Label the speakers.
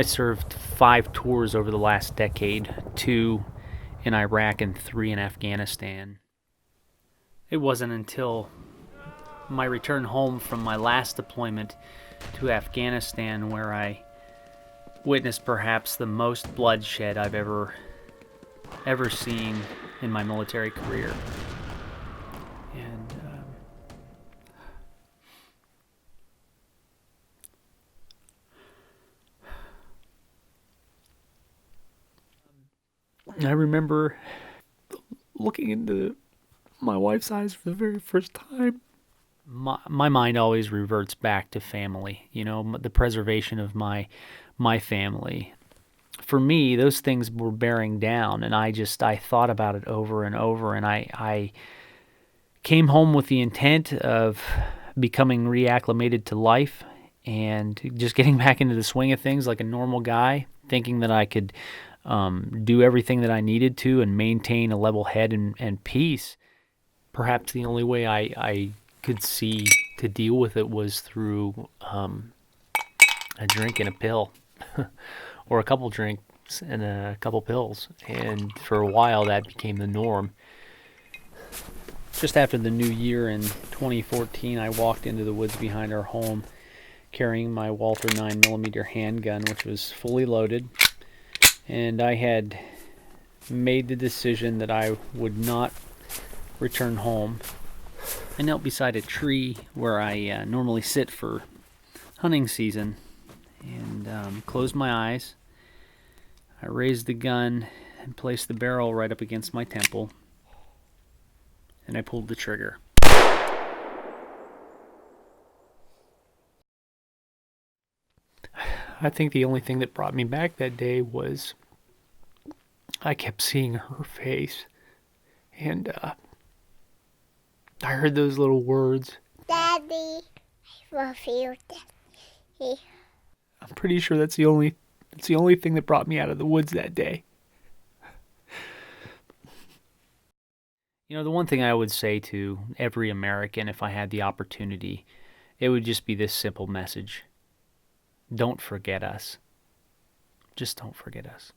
Speaker 1: I served 5 tours over the last decade, 2 in Iraq and 3 in Afghanistan. It wasn't until my return home from my last deployment to Afghanistan where I witnessed perhaps the most bloodshed I've ever seen in my military career. And I remember looking into my wife's eyes for the very first time. My mind always reverts back to family, the preservation of my family. For me, those things were bearing down, and I thought about it over and over, and I came home with the intent of becoming reacclimated to life and just getting back into the swing of things like a normal guy, thinking that I could do everything that I needed to and maintain a level head and peace. Perhaps the only way I could see to deal with it was through a drink and a pill, or a couple drinks and a couple pills. And for a while, that became the norm. Just after the new year in 2014, I walked into the woods behind our home carrying my Walther 9mm handgun, which was fully loaded. And I had made the decision that I would not return home. I knelt beside a tree where I normally sit for hunting season and closed my eyes. I raised the gun and placed the barrel right up against my temple, and I pulled the trigger. I think the only thing that brought me back that day was I kept seeing her face, and I heard those little words.
Speaker 2: Daddy, I love you, Daddy.
Speaker 1: I'm pretty sure that's the only thing that brought me out of the woods that day. The one thing I would say to every American if I had the opportunity, it would just be this simple message. Don't forget us. Just don't forget us.